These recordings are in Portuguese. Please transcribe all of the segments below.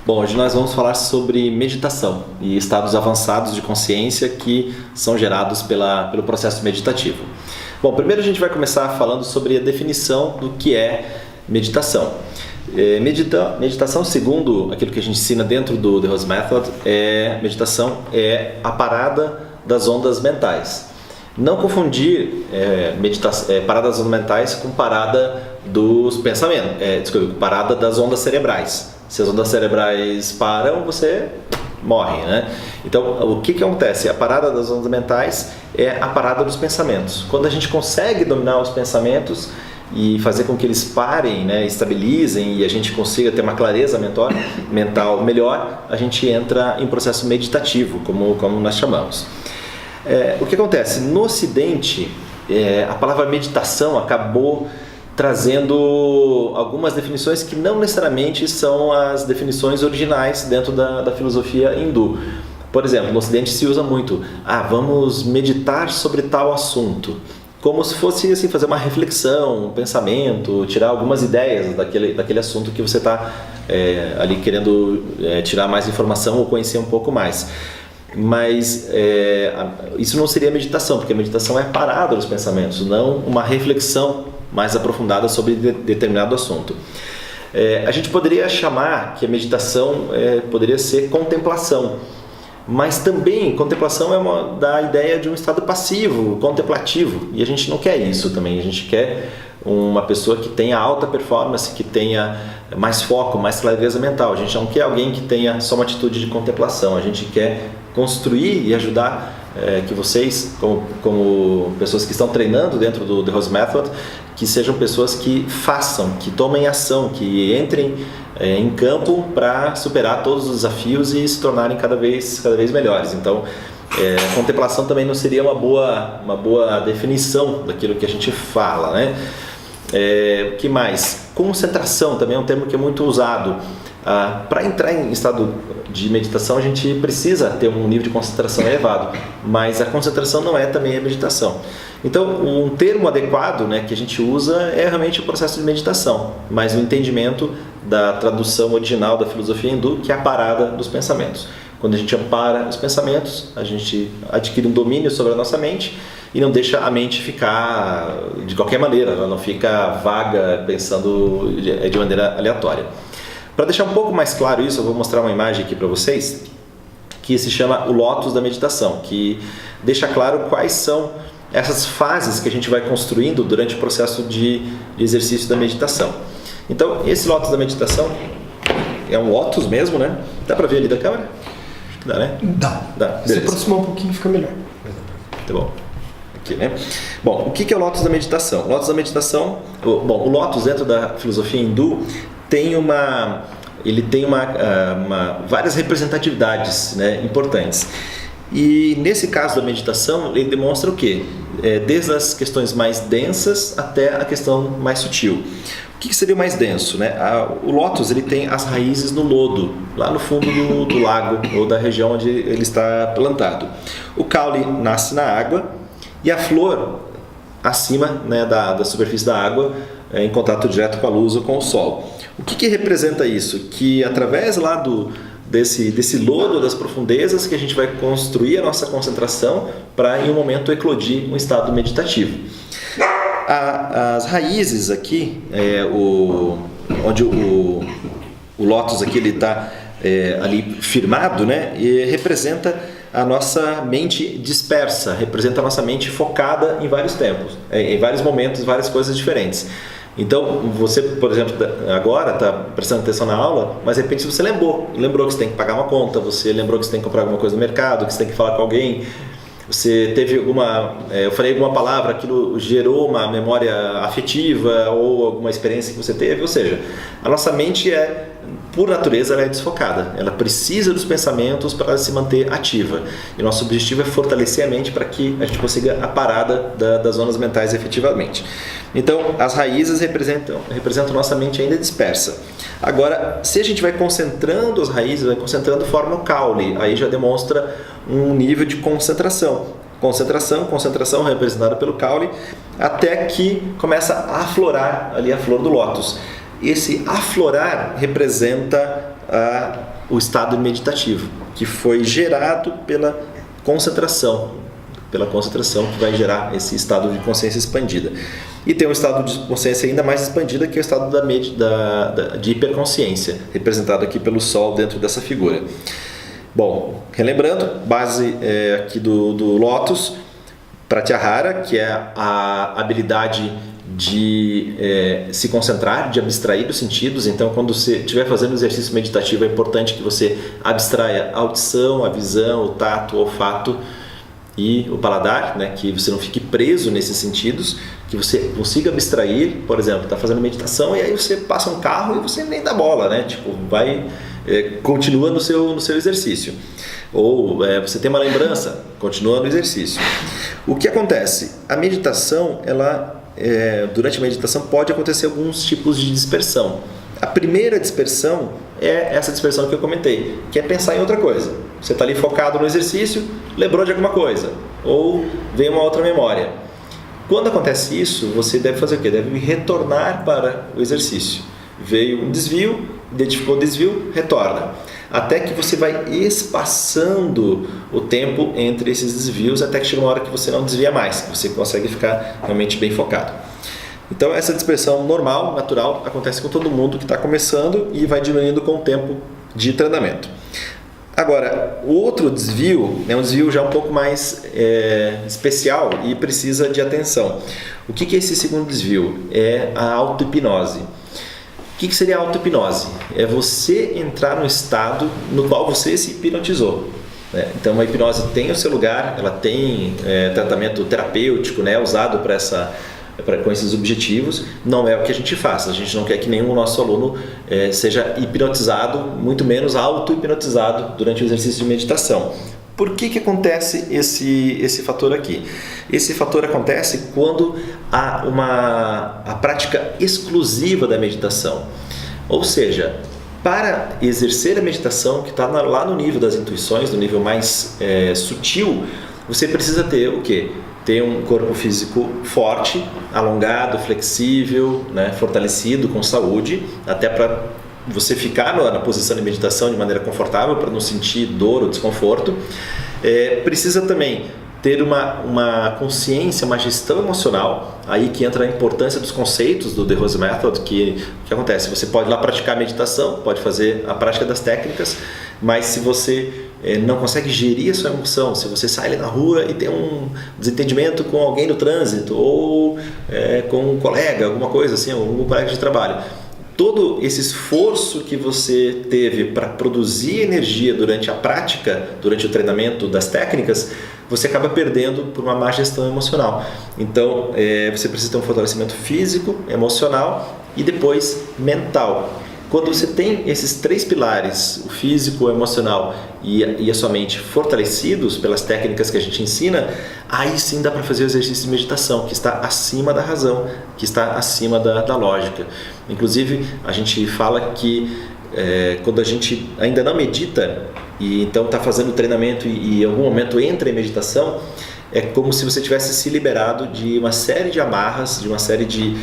Bom, hoje nós vamos falar sobre meditação e estados avançados de consciência que são gerados pelo processo meditativo. Bom, primeiro a gente vai começar falando sobre a definição do que é meditação. Meditação, segundo aquilo que a gente ensina dentro do The Rose Method, meditação é a parada das ondas mentais. Não confundir parada das ondas mentais com parada dos pensamentos, parada das ondas cerebrais. Se as ondas cerebrais param, você morre, né? Então, o que acontece? A parada das ondas mentais é a parada dos pensamentos. Quando a gente consegue dominar os pensamentos e fazer com que eles parem, né, estabilizem e a gente consiga ter uma clareza mental melhor, a gente entra em processo meditativo, como nós chamamos. O que acontece? No Ocidente, a palavra meditação acabou trazendo algumas definições que não necessariamente são as definições originais dentro da filosofia hindu. Por exemplo, no Ocidente se usa muito, vamos meditar sobre tal assunto, como se fosse assim, fazer uma reflexão, um pensamento, tirar algumas ideias daquele assunto que você está ali querendo tirar mais informação ou conhecer um pouco mais. Mas isso não seria meditação, porque a meditação é a parada dos pensamentos, não uma reflexão mais aprofundada sobre determinado assunto. A gente poderia chamar que a meditação poderia ser contemplação, mas também contemplação dá a ideia de um estado passivo, contemplativo, e a gente não quer isso também. A gente quer uma pessoa que tenha alta performance, que tenha mais foco, mais clareza mental. A gente não quer alguém que tenha só uma atitude de contemplação. A gente quer construir e ajudar que vocês, como pessoas que estão treinando dentro do The Rose Method, que sejam pessoas que façam, que tomem ação, que entrem em campo para superar todos os desafios e se tornarem cada vez melhores. Então, contemplação também não seria uma boa definição daquilo que a gente fala, né? O que mais? Concentração também é um termo que é muito usado. Para entrar em estado de meditação, a gente precisa ter um nível de concentração elevado, mas a concentração não é também a meditação. Então, um termo adequado, né, que a gente usa é realmente o processo de meditação, mas o entendimento da tradução original da filosofia hindu, que é a parada dos pensamentos. Quando a gente ampara os pensamentos, a gente adquire um domínio sobre a nossa mente e não deixa a mente ficar de qualquer maneira, ela não fica vaga pensando de maneira aleatória. Para deixar um pouco mais claro isso, eu vou mostrar uma imagem aqui para vocês que se chama o Lótus da meditação, que deixa claro quais são essas fases que a gente vai construindo durante o processo de exercício da meditação. Então, esse Lótus da meditação é um Lótus mesmo, né? Dá para ver ali da câmera? Dá, né? Dá. Se aproximar um pouquinho fica melhor. Tá bom. Aqui, né? Bom, o que é o Lótus da meditação? O Lótus da meditação, o Lótus dentro da filosofia hindu tem várias representatividades, né, importantes. E nesse caso da meditação, ele demonstra o quê? Desde as questões mais densas até a questão mais sutil. O que seria o mais denso, né? O lótus ele tem as raízes no lodo, lá no fundo do lago ou da região onde ele está plantado. O caule nasce na água e a flor acima, né, da superfície da água, em contato direto com a luz ou com o sol. O que representa isso? Que através lá desse lodo das profundezas que a gente vai construir a nossa concentração para em um momento eclodir um estado meditativo. As raízes aqui, onde o lótus aqui ele está ali firmado, né, e representa a nossa mente dispersa, representa a nossa mente focada em vários tempos, em vários momentos, várias coisas diferentes. Então, você, por exemplo, agora está prestando atenção na aula, mas de repente você lembrou que você tem que pagar uma conta, você lembrou que você tem que comprar alguma coisa no mercado, que você tem que falar com alguém, você teve eu falei alguma palavra, aquilo gerou uma memória afetiva ou alguma experiência que você teve, ou seja, a nossa mente por natureza, ela é desfocada, ela precisa dos pensamentos para se manter ativa, e nosso objetivo é fortalecer a mente para que a gente consiga a parada das zonas mentais efetivamente. Então, as raízes representam nossa mente ainda dispersa. Agora, se a gente vai concentrando as raízes, vai concentrando, forma o caule, aí já demonstra um nível de concentração. Concentração representada pelo caule, até que começa a aflorar ali a flor do lótus. Esse aflorar representa o estado meditativo, que foi gerado pela concentração que vai gerar esse estado de consciência expandida. E tem um estado de consciência ainda mais expandida, que é o estado de hiperconsciência, representado aqui pelo Sol dentro dessa figura. Bom, relembrando, base aqui do Lótus, Pratyahara, que é a habilidade de se concentrar, de abstrair dos sentidos. Então, quando você estiver fazendo exercício meditativo, é importante que você abstraia a audição, a visão, o tato, o olfato e o paladar, né? Que você não fique preso nesses sentidos, que você consiga abstrair. Por exemplo, está fazendo meditação e aí você passa um carro e você nem dá bola, né? Tipo, continua no seu exercício. Ou você tem uma lembrança, continua no exercício. O que acontece? A meditação, durante a meditação pode acontecer alguns tipos de dispersão. A primeira dispersão é essa dispersão que eu comentei, que é pensar em outra coisa. Você está ali focado no exercício, lembrou de alguma coisa, ou vem uma outra memória. Quando acontece isso, você deve fazer o quê? Deve retornar para o exercício. Veio um desvio, identificou o desvio, retorna. Até que você vai espaçando o tempo entre esses desvios, até que chega uma hora que você não desvia mais, que você consegue ficar realmente bem focado. Então, essa dispersão normal, natural, acontece com todo mundo que está começando e vai diminuindo com o tempo de treinamento. Agora, o outro desvio é um desvio já um pouco mais especial e precisa de atenção. O que é esse segundo desvio? É a auto-hipnose. O que seria a auto-hipnose? É você entrar no estado no qual você se hipnotizou. Né? Então, a hipnose tem o seu lugar, ela tem tratamento terapêutico, né, usado com esses objetivos. Não é o que a gente faz. A gente não quer que nenhum nosso aluno seja hipnotizado, muito menos auto-hipnotizado durante o exercício de meditação. Por que acontece esse fator aqui? Esse fator acontece quando há a prática exclusiva da meditação. Ou seja, para exercer a meditação, que está lá no nível das intuições, no nível mais sutil, você precisa ter o quê? Ter um corpo físico forte, alongado, flexível, né, fortalecido, com saúde, até para você ficar na posição de meditação de maneira confortável, para não sentir dor ou desconforto. Precisa também ter uma consciência, uma gestão emocional, aí que entra a importância dos conceitos do The Rose Method, que acontece? Você pode ir lá praticar meditação, pode fazer a prática das técnicas, mas se você não consegue gerir a sua emoção, se você sai ali na rua e tem um desentendimento com alguém no trânsito, ou com um colega, alguma coisa assim, algum colega de trabalho, todo esse esforço que você teve para produzir energia durante a prática, durante o treinamento das técnicas, você acaba perdendo por uma má gestão emocional. Então, você precisa ter um fortalecimento físico, emocional e depois mental. Quando você tem esses três pilares, o físico, o emocional e a sua mente fortalecidos pelas técnicas que a gente ensina, aí sim dá para fazer o exercício de meditação, que está acima da razão, que está acima da lógica. Inclusive, a gente fala que quando a gente ainda não medita e então está fazendo o treinamento e em algum momento entra em meditação, é como se você tivesse se liberado de uma série de amarras, de uma série de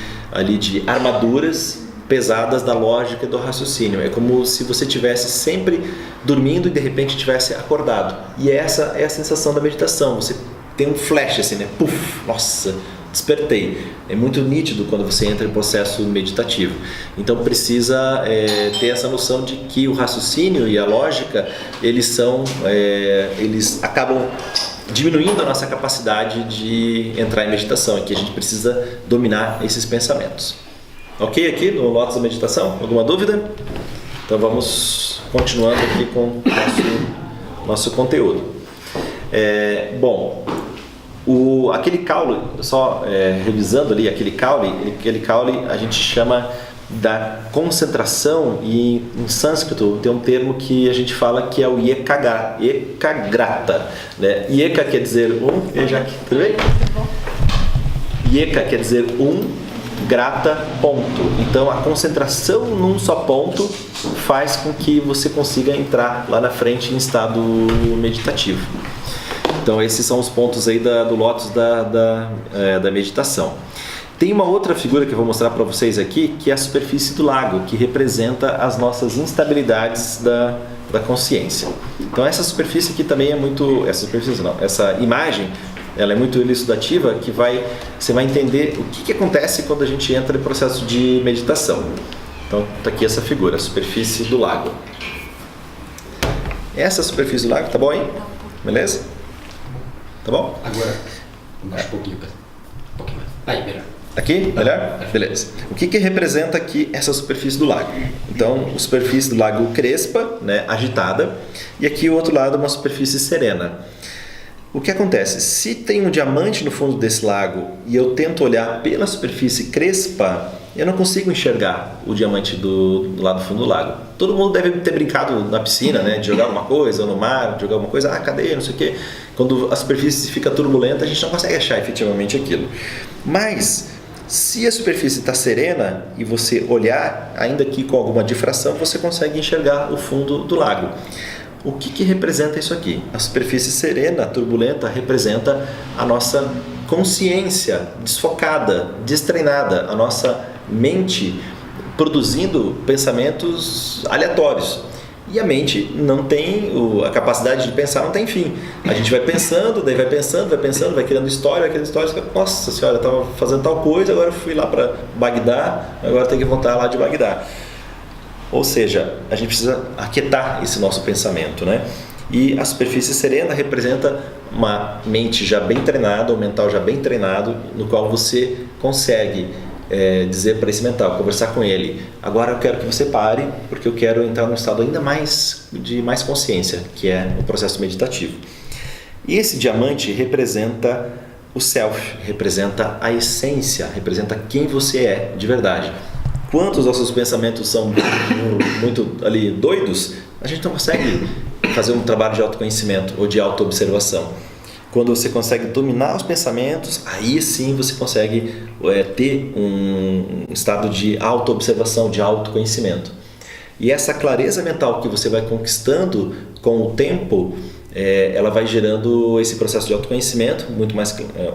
armaduras pesadas da lógica e do raciocínio. É como se você estivesse sempre dormindo e de repente tivesse acordado. E essa é a sensação da meditação. Você tem um flash assim, né? Puf, nossa, despertei. É muito nítido quando você entra em processo meditativo. Então precisa ter essa noção de que o raciocínio e a lógica, eles acabam diminuindo a nossa capacidade de entrar em meditação, e que a gente precisa dominar esses pensamentos. Ok aqui no Lótus da Meditação? Alguma dúvida? Então vamos continuando aqui com o nosso conteúdo. Aquele caule, só revisando ali, aquele caule a gente chama da concentração, e em sânscrito tem um termo que a gente fala que é o ekagrata, né? Eka quer dizer um, tudo bem? Eka quer dizer grata, ponto. Então a concentração num só ponto faz com que você consiga entrar lá na frente em estado meditativo. Então esses são os pontos aí do Lótus da meditação. Tem uma outra figura que eu vou mostrar para vocês aqui, que é a superfície do lago, que representa as nossas instabilidades da consciência. Então essa superfície aqui também é muito... Essa imagem, ela é muito elucidativa, que você vai entender o que acontece quando a gente entra em processo de meditação. Então está aqui essa figura, a superfície do lago. Essa superfície do lago, tá bom aí? Beleza? Tá bom? Agora, baixa um pouquinho mais. Aí, melhor. Aqui? Melhor? Beleza. O que representa aqui essa superfície do lago? Então, a superfície do lago crespa, né, agitada, e aqui o outro lado uma superfície serena. O que acontece? Se tem um diamante no fundo desse lago e eu tento olhar pela superfície crespa, eu não consigo enxergar o diamante do lado do fundo do lago. Todo mundo deve ter brincado na piscina, né, de jogar alguma coisa, ou no mar, de jogar alguma coisa, cadê, não sei o quê. Quando a superfície fica turbulenta, a gente não consegue achar efetivamente aquilo. Mas, se a superfície está serena e você olhar, ainda que com alguma difração, você consegue enxergar o fundo do lago. O que representa isso aqui? A superfície serena, turbulenta, representa a nossa consciência desfocada, destreinada, a nossa mente produzindo pensamentos aleatórios. E a mente não tem, a capacidade de pensar não tem fim. A gente vai pensando, daí vai pensando, vai criando história, nossa senhora, eu estava fazendo tal coisa, agora eu fui lá para Bagdá, agora tenho que voltar lá de Bagdá. Ou seja, a gente precisa aquietar esse nosso pensamento, né? E a superfície serena representa uma mente já bem treinada, um mental já bem treinado, no qual você consegue dizer para esse mental, conversar com ele: agora eu quero que você pare, porque eu quero entrar num estado ainda mais de mais consciência, que é o processo meditativo. E esse diamante representa o self, representa a essência, representa quem você é de verdade. Quando os nossos pensamentos são muito ali doidos, a gente não consegue fazer um trabalho de autoconhecimento ou de autoobservação. Quando você consegue dominar os pensamentos, aí sim você consegue ter um estado de autoobservação, de autoconhecimento. E essa clareza mental que você vai conquistando com o tempo, ela vai gerando esse processo de autoconhecimento,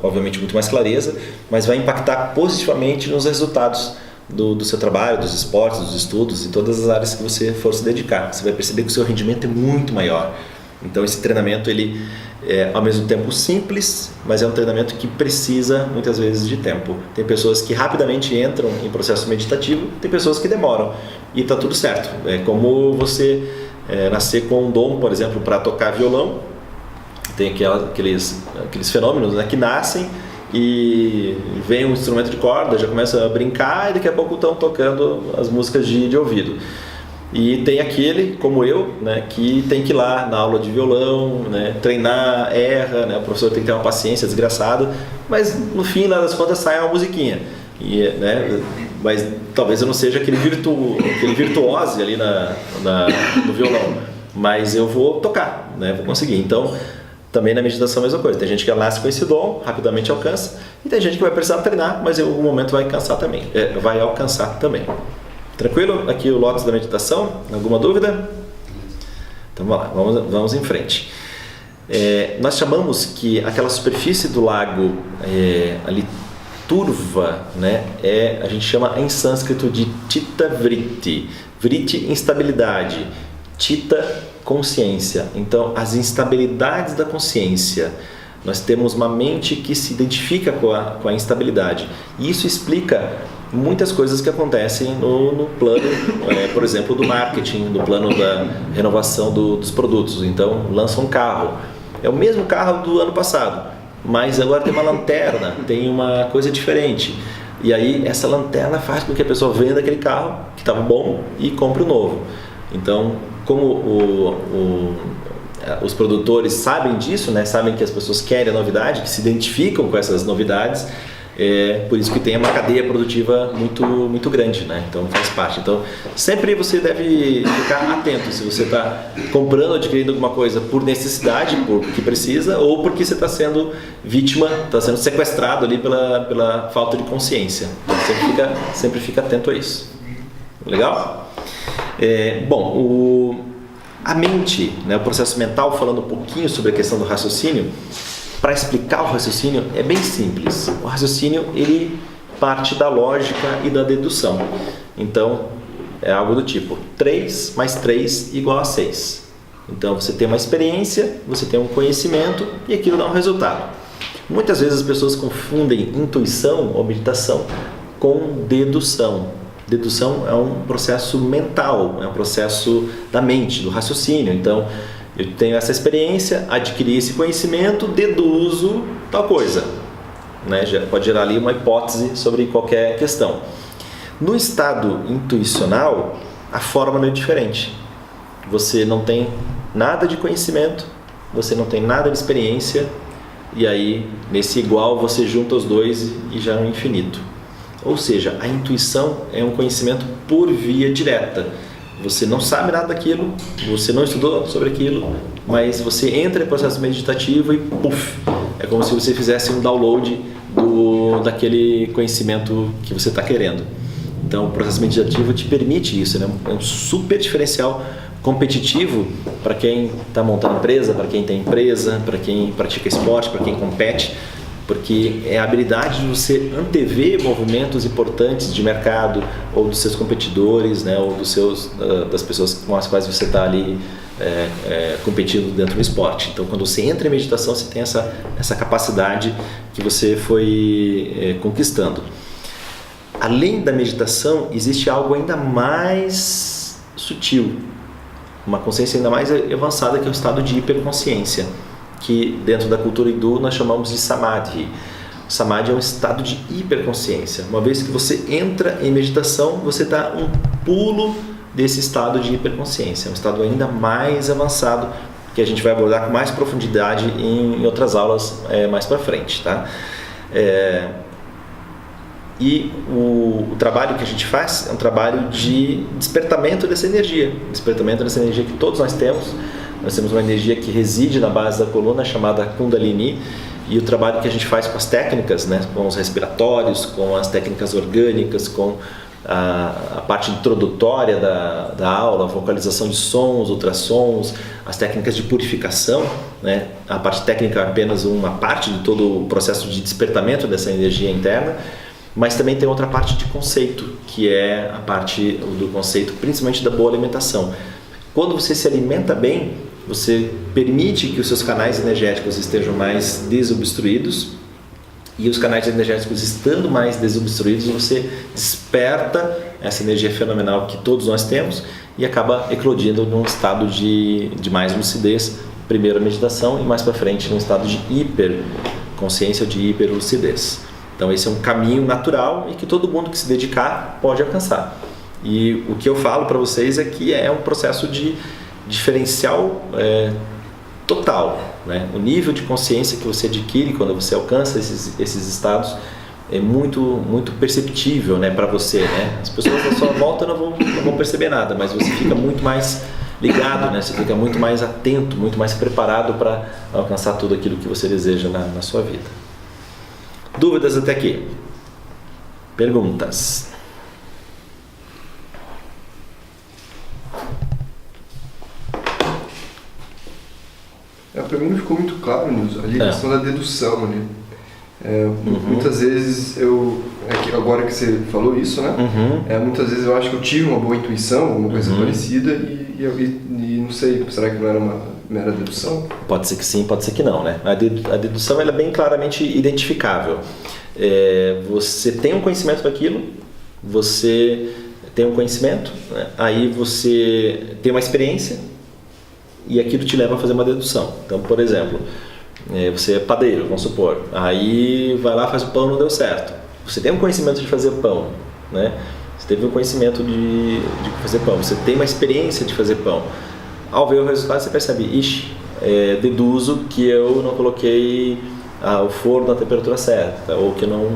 obviamente muito mais clareza, mas vai impactar positivamente nos resultados do seu trabalho, dos esportes, dos estudos, em todas as áreas que você for se dedicar. Você vai perceber que o seu rendimento é muito maior. Então esse treinamento ele é ao mesmo tempo simples, mas é um treinamento que precisa muitas vezes de tempo. Tem pessoas que rapidamente entram em processo meditativo, tem pessoas que demoram, e está tudo certo. É como você nascer com um dom, por exemplo, para tocar violão. Tem aqueles fenômenos, né, que nascem e vem um instrumento de corda, já começa a brincar e daqui a pouco estão tocando as músicas de ouvido. E tem aquele, como eu, né, que tem que ir lá na aula de violão, né, treinar, erra, né, o professor tem que ter uma paciência desgraçada, mas no fim, lá das contas, sai uma musiquinha. Mas talvez eu não seja aquele virtuose ali no violão, mas eu vou tocar, né, vou conseguir. Então, também na meditação é a mesma coisa. Tem gente que nasce com esse dom, rapidamente alcança, e tem gente que vai precisar treinar, mas em algum momento vai alcançar também. Tranquilo? Aqui o Lotus da meditação. Alguma dúvida? Então vamos lá, vamos em frente. Nós chamamos que aquela superfície do lago ali turva, né, a gente chama em sânscrito de Chitta Vritti. Vritti, instabilidade. Chitta, consciência. Então, as instabilidades da consciência. Nós temos uma mente que se identifica com a instabilidade. E isso explica muitas coisas que acontecem no plano, por exemplo, do marketing, no plano da renovação dos produtos. Então, lança um carro. É o mesmo carro do ano passado, mas agora tem uma lanterna, tem uma coisa diferente. E aí, essa lanterna faz com que a pessoa venda aquele carro que estava bom e compre o novo. Então, como os produtores sabem disso, né? Sabem que as pessoas querem a novidade, que se identificam com essas novidades, por isso que tem uma cadeia produtiva muito, muito grande, né? Então faz parte. Então sempre você deve ficar atento se você está comprando, adquirindo alguma coisa por necessidade, porque precisa, ou porque você está sendo vítima, está sendo sequestrado ali pela falta de consciência. Então, sempre fica atento a isso. Legal? A mente, né, o processo mental, falando um pouquinho sobre a questão do raciocínio, para explicar o raciocínio é bem simples. O raciocínio ele parte da lógica e da dedução. Então, é algo do tipo 3 mais 3 igual a 6. Então, você tem uma experiência, você tem um conhecimento e aquilo dá um resultado. Muitas vezes as pessoas confundem intuição ou meditação com dedução. Dedução é um processo mental, é um processo da mente, do raciocínio. Então, eu tenho essa experiência, adquiri esse conhecimento, deduzo tal coisa, né? Pode gerar ali uma hipótese sobre qualquer questão. No estado intuicional, a fórmula é diferente. Você não tem nada de conhecimento, você não tem nada de experiência, e aí, nesse igual, você junta os dois e já é um infinito. Ou seja, a intuição é um conhecimento por via direta. Você não sabe nada daquilo, você não estudou sobre aquilo, mas você entra em processo meditativo e puff, é como se você fizesse um download daquele conhecimento que você está querendo. Então, o processo meditativo te permite isso, né? É um super diferencial competitivo para quem está montando empresa, para quem tem empresa, para quem pratica esporte, para quem compete, porque é a habilidade de você antever movimentos importantes de mercado ou dos seus competidores, né, ou das pessoas com as quais você está ali competindo dentro do esporte. Então, quando você entra em meditação, você tem essa capacidade que você foi conquistando. Além da meditação, existe algo ainda mais sutil, uma consciência ainda mais avançada, que é o estado de hiperconsciência, que dentro da cultura hindu nós chamamos de Samadhi. Samadhi é um estado de hiperconsciência. Uma vez que você entra em meditação, você dá um pulo desse estado de hiperconsciência, um estado ainda mais avançado, que a gente vai abordar com mais profundidade em outras aulas mais para frente, tá? E o trabalho que a gente faz é um trabalho de despertamento dessa energia que todos nós temos. Nós temos uma energia que reside na base da coluna, chamada Kundalini, e o trabalho que a gente faz com as técnicas, né, com os respiratórios, com as técnicas orgânicas, com a parte introdutória da aula, a vocalização de sons, ultrassons, as técnicas de purificação, né, a parte técnica é apenas uma parte de todo o processo de despertamento dessa energia interna, mas também tem outra parte de conceito, que é a parte do conceito, principalmente da boa alimentação. Quando você se alimenta bem, você permite que os seus canais energéticos estejam mais desobstruídos, e os canais energéticos estando mais desobstruídos, você desperta essa energia fenomenal que todos nós temos e acaba eclodindo num estado de mais lucidez, primeiro a meditação e mais para frente num estado de hiperconsciência ou de hiperlucidez. Então esse é um caminho natural e que todo mundo que se dedicar pode alcançar. E o que eu falo para vocês é que é um processo de diferencial total, né? O nível de consciência que você adquire quando você alcança esses estados é muito, muito perceptível, né, para você, né? As pessoas à sua volta não vão perceber nada, mas você fica muito mais ligado, né? Você fica muito mais atento, muito mais preparado para alcançar tudo aquilo que você deseja na sua vida. Dúvidas até aqui? Perguntas? Para mim não ficou muito claro, Nilson, ali a questão da dedução ali. Muitas vezes agora que você falou isso, né? Muitas vezes eu acho que eu tive uma boa intuição, alguma coisa parecida e não sei, será que não era uma mera dedução? Pode ser que sim, pode ser que não, né? A dedução ela é bem claramente identificável. Você tem um conhecimento daquilo, você tem um conhecimento, né? Aí você tem uma experiência e aquilo te leva a fazer uma dedução. Então, por exemplo, você é padeiro, vamos supor, aí vai lá, faz o pão, não deu certo. Você tem um conhecimento de fazer pão, né? Você teve um conhecimento de fazer pão, você tem uma experiência de fazer pão. Ao ver o resultado, você percebe, deduzo que eu não coloquei o forno na temperatura certa, ou que não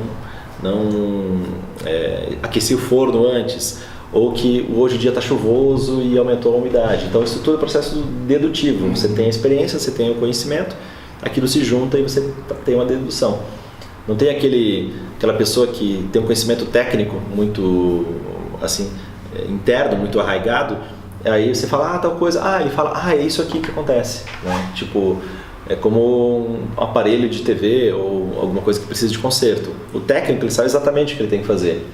aqueci o forno antes, ou que hoje o dia está chuvoso e aumentou a umidade. Então isso tudo é processo dedutivo. Você tem a experiência, você tem o conhecimento, aquilo se junta e você tem uma dedução. Não tem aquela pessoa que tem um conhecimento técnico muito assim, interno, muito arraigado, aí você fala, tal coisa, ele fala, é isso aqui que acontece, né? Tipo, É como um aparelho de TV ou alguma coisa que precisa de conserto. O técnico, ele sabe exatamente o que ele tem que fazer.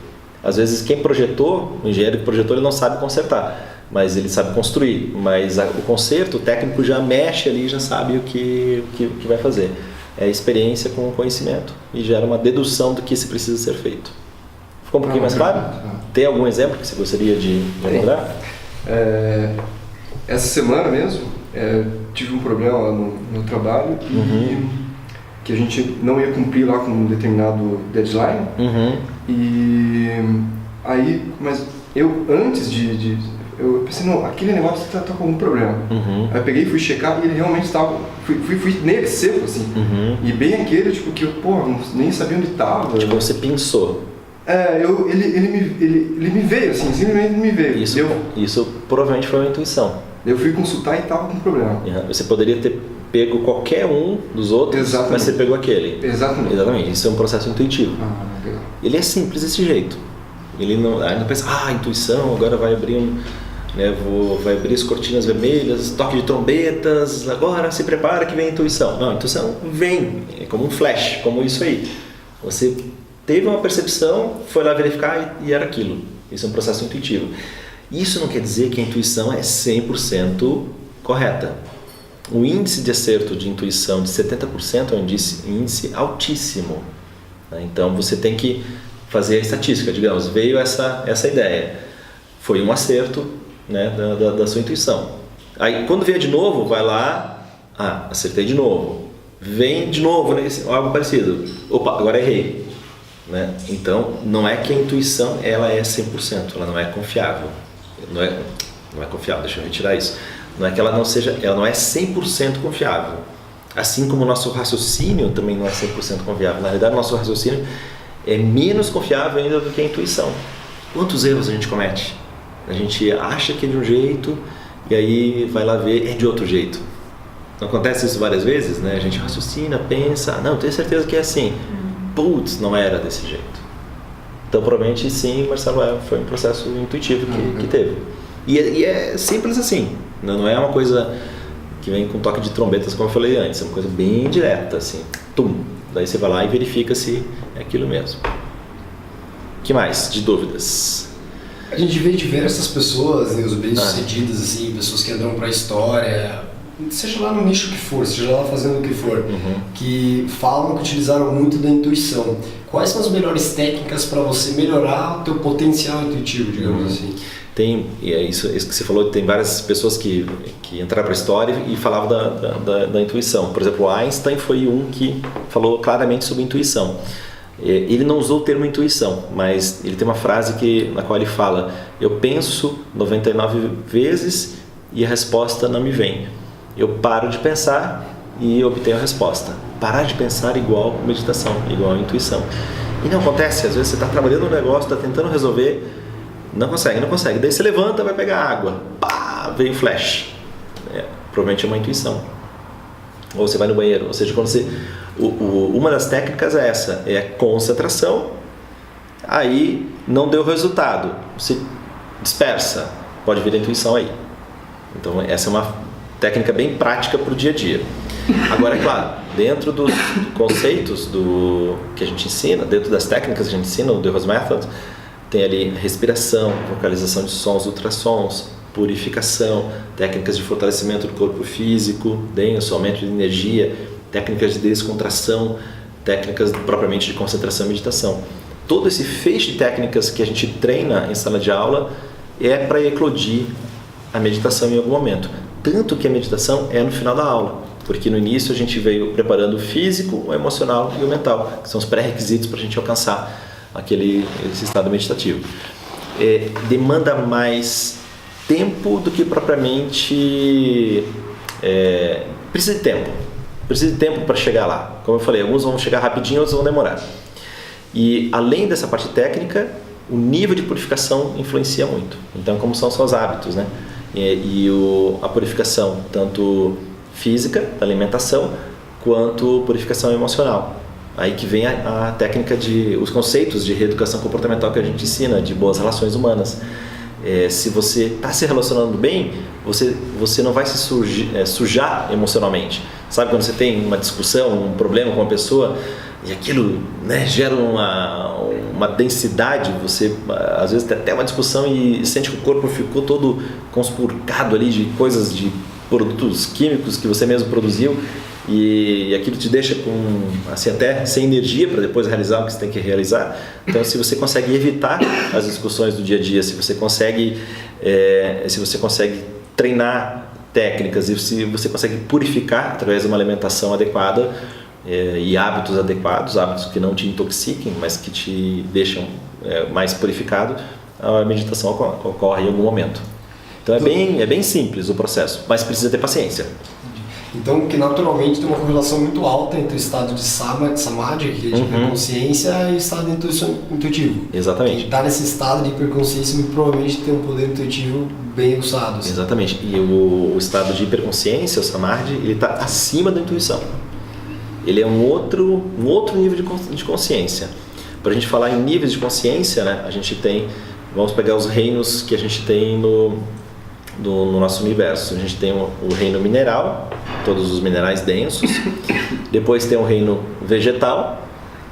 Às vezes quem projetou, o engenheiro que projetou, ele não sabe consertar, mas ele sabe construir. Mas o conserto, o técnico já mexe ali, já sabe o que vai fazer. É experiência com conhecimento e gera uma dedução do que se precisa ser feito. Ficou um pouquinho mais claro? Tem algum exemplo que você gostaria de lembrar? Essa semana mesmo, tive um problema lá no trabalho e que a gente não ia cumprir lá com um determinado deadline. E aí, mas eu antes eu pensei, não, aquele negócio tá com algum problema. Aí eu peguei e fui checar e ele realmente estava, fui nele seco assim. E bem aquele, tipo, que eu, nem sabia onde estava. Tipo, você pensou. Ele me veio assim, simplesmente me veio. Isso provavelmente foi uma intuição. Eu fui consultar e estava com problema. Você poderia ter pego qualquer um dos outros, exatamente, mas você pegou aquele. Exatamente. Isso é um processo intuitivo. Legal. Ele é simples desse jeito. Ele não pensa, intuição, agora vai abrir vai abrir as cortinas vermelhas, toque de trombetas, agora se prepara que vem a intuição. Não, a intuição vem, é como um flash, como isso aí. Você teve uma percepção, foi lá verificar e era aquilo. Isso é um processo intuitivo. Isso não quer dizer que a intuição é 100% correta. O índice de acerto de intuição de 70% é um índice altíssimo. Então você tem que fazer a estatística, digamos, veio essa ideia, foi um acerto, né, da sua intuição. Aí quando vier de novo, vai lá, acertei de novo, vem de novo, né, algo parecido, opa, agora errei. Né? Então não é que a intuição ela é 100%, ela não é confiável. Não é confiável, deixa eu retirar isso. Não é que ela não é 100% confiável. Assim como o nosso raciocínio também não é 100% confiável. Na realidade, o nosso raciocínio é menos confiável ainda do que a intuição. Quantos erros a gente comete? A gente acha que é de um jeito e aí vai lá ver, é de outro jeito. Não acontece isso várias vezes, né? A gente raciocina, pensa, não, tenho certeza que é assim. Putz, não era desse jeito. Então, provavelmente, sim, Marcelo, foi um processo intuitivo que teve. E é simples assim. Não é uma coisa que vem com toque de trombetas, como eu falei antes. É uma coisa bem direta, assim. Tum. Daí você vai lá e verifica se é aquilo mesmo. O que mais de dúvidas? A gente vê diversas pessoas, os bem-sucedidas, assim, pessoas que entram para a história, seja lá no nicho que for, seja lá fazendo o que for, que falam que utilizaram muito da intuição. Quais são as melhores técnicas para você melhorar o teu potencial intuitivo, digamos assim? Tem, e é isso que você falou, tem várias pessoas que entraram para a história e falavam da intuição. Por exemplo, Einstein foi um que falou claramente sobre intuição. Ele não usou o termo intuição, mas ele tem uma frase na qual ele fala: eu penso 99 vezes e a resposta não me vem. Eu paro de pensar e obtenho a resposta. Parar de pensar igual meditação, igual intuição. E não acontece, às vezes você está trabalhando no negócio, está tentando resolver, não consegue. Daí você levanta, vai pegar água, pá, vem o flash. Provavelmente é uma intuição. Ou você vai no banheiro, ou seja, quando você... uma das técnicas é essa, é a concentração, aí não deu resultado, você dispersa, pode vir a intuição aí. Então essa é uma técnica bem prática para o dia a dia. Agora, é claro, dentro dos conceitos que a gente ensina, dentro das técnicas que a gente ensina, o The Rose Method, tem ali respiração, vocalização de sons, ultrassons, purificação, técnicas de fortalecimento do corpo físico, denso, aumento de energia, técnicas de descontração, técnicas propriamente de concentração e meditação. Todo esse feixe de técnicas que a gente treina em sala de aula é para eclodir a meditação em algum momento. Tanto que a meditação é no final da aula, porque no início a gente veio preparando o físico, o emocional e o mental, que são os pré-requisitos para a gente alcançar esse estado meditativo. Demanda mais tempo do que propriamente... precisa de tempo para chegar lá. Como eu falei, alguns vão chegar rapidinho, outros vão demorar. E além dessa parte técnica, o nível de purificação influencia muito. Então, como são os seus hábitos, né? A purificação, tanto física, da alimentação, quanto purificação emocional. Aí que vem a técnica os conceitos de reeducação comportamental que a gente ensina, de boas relações humanas. Se você está se relacionando bem, você não vai se sujar emocionalmente. Sabe quando você tem uma discussão, um problema com uma pessoa e aquilo, né, gera uma densidade, você às vezes tem até uma discussão e sente que o corpo ficou todo conspurcado ali de coisas, de produtos químicos que você mesmo produziu e aquilo te deixa com, assim, até sem energia para depois realizar o que você tem que realizar. Então, se você consegue evitar as discussões do dia a dia, se você consegue treinar técnicas e se você consegue purificar através de uma alimentação adequada e hábitos adequados, hábitos que não te intoxiquem, mas que te deixam mais purificado, a meditação ocorre em algum momento. Então é bem simples o processo, mas precisa ter paciência. Então, que naturalmente tem uma correlação muito alta entre o estado de samadhi, que é de hiperconsciência, e o estado de intuição intuitivo. Exatamente. Quem está nesse estado de hiperconsciência muito provavelmente tem um poder intuitivo bem aguçado. Assim. Exatamente. E o estado de hiperconsciência, o samadhi, ele está acima da intuição. Ele é um outro nível de consciência. Para a gente falar em níveis de consciência, né, a gente tem, vamos pegar os reinos que a gente tem no nosso universo. A gente tem o reino mineral, todos os minerais densos. Depois tem o reino vegetal,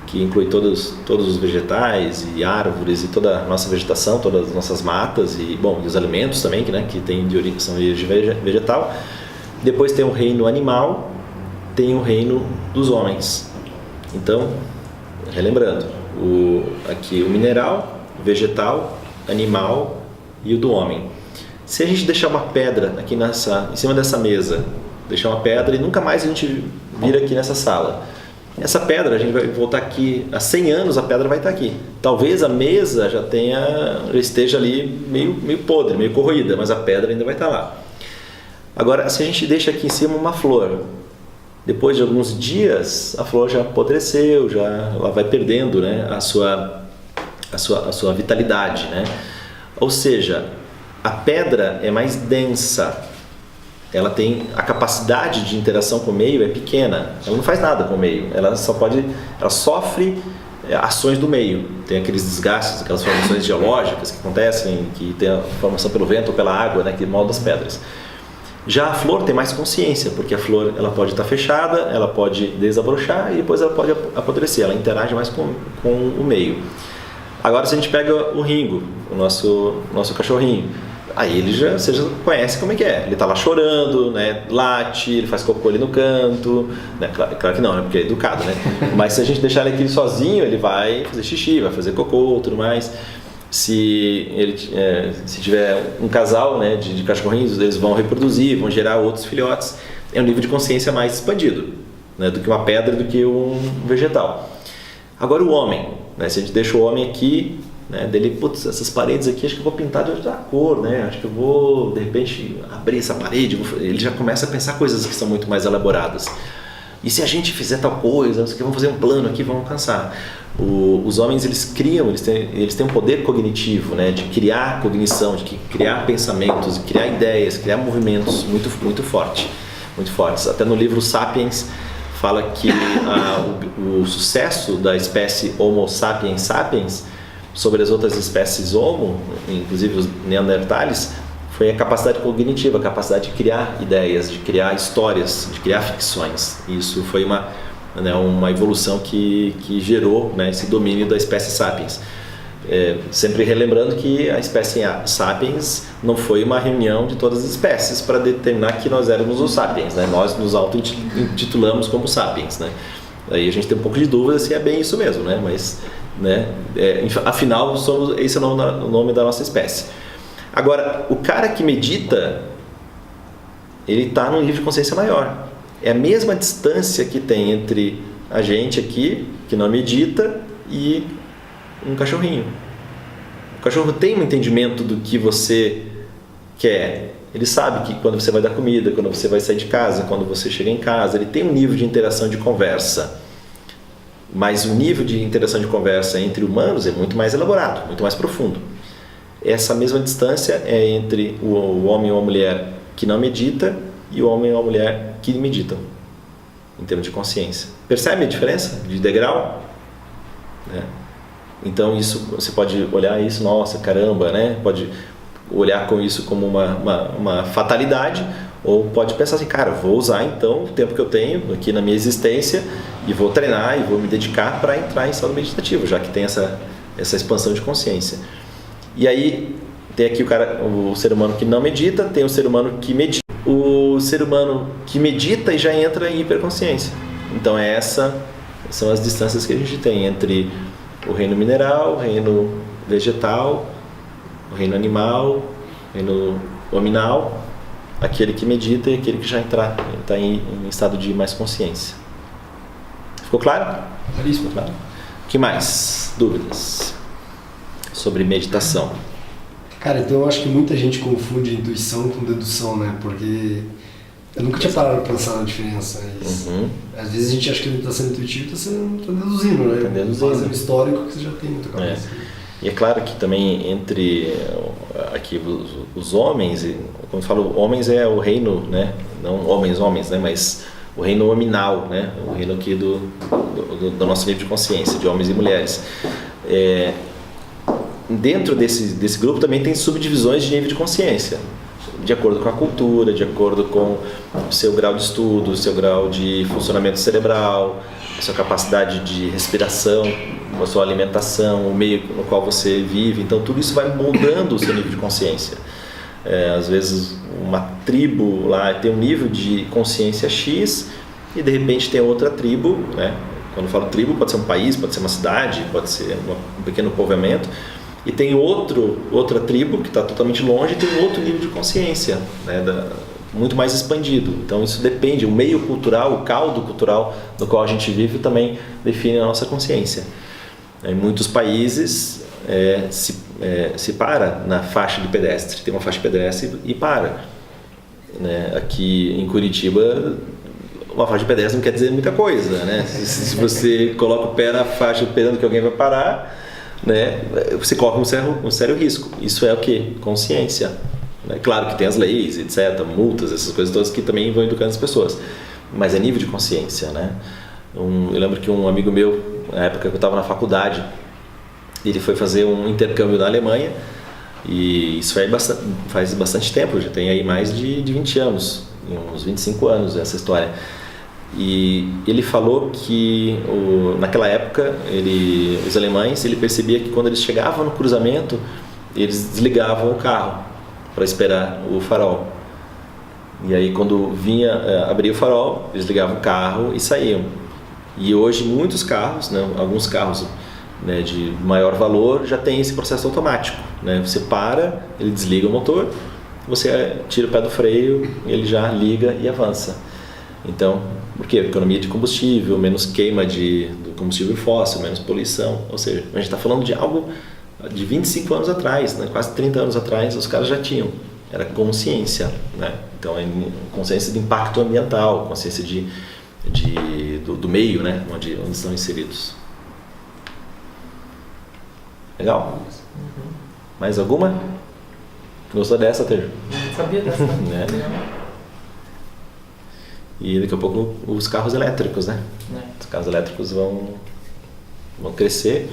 que inclui todos os vegetais e árvores e toda a nossa vegetação, todas as nossas matas e os alimentos também, que tem são de origem vegetal. Depois tem o reino animal, tem o reino dos homens. Então, relembrando, aqui o mineral, vegetal, animal e o do homem. Se a gente deixar uma pedra aqui em cima dessa mesa, deixar uma pedra e nunca mais a gente vir aqui nessa sala, essa pedra, a gente vai voltar aqui, há 100 anos a pedra vai estar aqui. Talvez a mesa já esteja ali meio podre, meio corroída, mas a pedra ainda vai estar lá. Agora, se a gente deixa aqui em cima uma flor, depois de alguns dias a flor já apodreceu, ela vai perdendo, né, a sua vitalidade, né? Ou seja, a pedra é mais densa, ela tem a capacidade de interação com o meio é pequena, ela não faz nada com o meio, ela sofre ações do meio, tem aqueles desgastes, aquelas formações geológicas que acontecem, que tem a formação pelo vento ou pela água, né, que molda as pedras. Já a flor tem mais consciência, porque a flor ela pode estar fechada, ela pode desabrochar e depois ela pode apodrecer, ela interage mais com o meio. Agora, se a gente pega o Ringo, o nosso cachorrinho, aí você já conhece como é que é. Ele está lá chorando, né? Late, ele faz cocô ali no canto, né? Claro que não, né? Porque é educado, né? Mas se a gente deixar ele aqui sozinho, ele vai fazer xixi, vai fazer cocô, tudo mais. Se tiver um casal, né, de cachorrinhos, eles vão reproduzir, vão gerar outros filhotes. É um nível de consciência mais expandido, né, do que uma pedra, do que um vegetal. Agora o homem, né, se a gente deixa o homem aqui, né, dele, putz, essas paredes aqui acho que eu vou pintar de outra cor, né, acho que eu vou de repente abrir essa parede, ele já começa a pensar coisas que são muito mais elaboradas. E se a gente fizer tal coisa, vamos fazer um plano aqui, vamos alcançar. Os homens, eles têm um poder cognitivo, né, de criar cognição, de criar pensamentos, de criar ideias, criar movimentos muito fortes. Até no livro Sapiens fala que o sucesso da espécie Homo sapiens sapiens sobre as outras espécies Homo, inclusive os neandertais, foi a capacidade cognitiva, a capacidade de criar ideias, de criar histórias, de criar ficções. Isso foi uma evolução que gerou, né, esse domínio da espécie Sapiens. Sempre relembrando que a espécie Sapiens não foi uma reunião de todas as espécies para determinar que nós éramos os Sapiens, né? Nós nos auto-intitulamos como Sapiens, né? Aí a gente tem um pouco de dúvida se é bem isso mesmo, né? Mas, né, afinal, esse é o nome da nossa espécie. Agora, o cara que medita, ele está num nível de consciência maior. É a mesma distância que tem entre a gente aqui, que não medita, e um cachorrinho. O cachorro tem um entendimento do que você quer. Ele sabe que quando você vai dar comida, quando você vai sair de casa, quando você chega em casa, ele tem um nível de interação de conversa. Mas o nível de interação de conversa entre humanos é muito mais elaborado, muito mais profundo. Essa mesma distância é entre o homem ou a mulher que não medita e o homem ou a mulher que meditam, em termos de consciência. Percebe a diferença de degrau? Né? Então isso, você pode olhar isso, nossa, caramba, né? Pode olhar com isso como uma fatalidade, Ou pode pensar assim, cara, vou usar então o tempo que eu tenho aqui na minha existência e vou treinar e vou me dedicar para entrar em estado meditativo, já que tem essa expansão de consciência. E aí tem aqui o ser humano que não medita, tem o ser humano que medita. O ser humano que medita e já entra em hiperconsciência. Então são as distâncias que a gente tem entre o reino mineral, o reino vegetal, o reino animal, o reino hominal, aquele que medita e aquele que já está em estado de mais consciência. Ficou claro? Claríssimo. Claro. O que mais? Dúvidas sobre meditação? Cara, então eu acho que muita gente confunde intuição com dedução, né? Porque eu nunca tinha parado para pensar na diferença. Mas às vezes a gente acha que ele está sendo intuitivo e está deduzindo, né? Está deduzindo. Fazendo histórico que você já tem na tua cabeça. E é claro que também entre aqui os homens, quando eu falo homens é o reino, né? Não homens, né? Mas o reino hominal, né? O reino aqui do nosso nível de consciência, de homens e mulheres. Dentro desse grupo também tem subdivisões de nível de consciência, de acordo com a cultura, de acordo com o seu grau de estudo, o seu grau de funcionamento cerebral, a sua capacidade de respiração, a sua alimentação, o meio no qual você vive. Então tudo isso vai moldando o seu nível de consciência. Às vezes uma tribo lá tem um nível de consciência X e de repente tem outra tribo, né? Quando eu falo tribo, pode ser um país, pode ser uma cidade, pode ser um pequeno povoamento. E tem outra tribo que está totalmente longe e tem outro nível de consciência, né, muito mais expandido. Então isso depende, o meio cultural, o caldo cultural no qual a gente vive também define a nossa consciência. Em muitos países se para na faixa de pedestre, tem uma faixa de pedestre e para. Né? Aqui em Curitiba, uma faixa de pedestre não quer dizer muita coisa, né? Se você coloca o pé na faixa esperando que alguém vai parar, né, você corre um sério risco. Isso é o que? Consciência. Né? Claro que tem as leis, etc., multas, essas coisas todas que também vão educando as pessoas, mas é nível de consciência, né? Eu lembro que um amigo meu, na época que eu estava na faculdade, ele foi fazer um intercâmbio na Alemanha, e isso faz bastante tempo, já tem aí mais de 20 anos, uns 25 anos essa história. E ele falou que naquela época os alemães, ele percebia que quando eles chegavam no cruzamento, eles desligavam o carro para esperar o farol. E aí quando abria o farol, eles ligavam o carro e saíam. E hoje muitos carros, né, alguns carros, né, de maior valor já tem esse processo automático, né? Você para, ele desliga o motor, você tira o pé do freio, ele já liga e avança. Então, por quê? Economia de combustível, menos queima do combustível fóssil, menos poluição. Ou seja, a gente está falando de algo de 25 anos atrás, né? Quase 30 anos atrás, os caras já tinham. Era consciência, né? Então, consciência de impacto ambiental, consciência do meio, né? onde estão inseridos. Legal? Mais alguma? Gostou dessa, Tejo? Não sabia dessa. Né? E daqui a pouco os carros elétricos, né? Os carros elétricos vão crescer,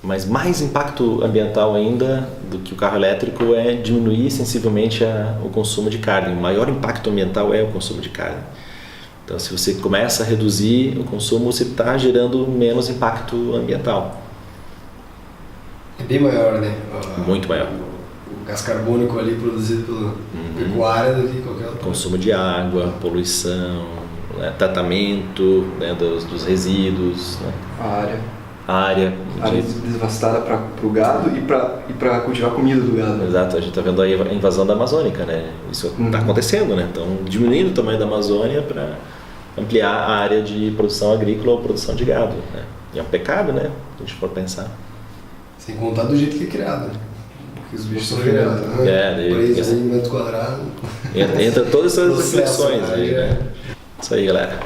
mas mais impacto ambiental ainda do que o carro elétrico é diminuir sensivelmente o consumo de carne. O maior impacto ambiental é o consumo de carne. Então, se você começa a reduzir o consumo, você está gerando menos impacto ambiental. É bem maior, né? Muito maior. O gás carbônico ali produzido pela pecuária do que qualquer outro. Consumo de água, poluição, né? Tratamento, né? dos resíduos. Né? A área devastada para o gado e para cultivar a comida do gado. Exato, a gente está vendo aí a invasão da Amazônica, né? Isso está acontecendo, né? Estão diminuindo o tamanho da Amazônia para ampliar a área de produção agrícola ou produção de gado, né? E é um pecado, né? Se a gente for pensar. Sem contar do jeito que é criado, né? Porque os bichos são criados, né? Presos em metro quadrado. Entra todas essas reflexões aí, né? Isso aí, galera.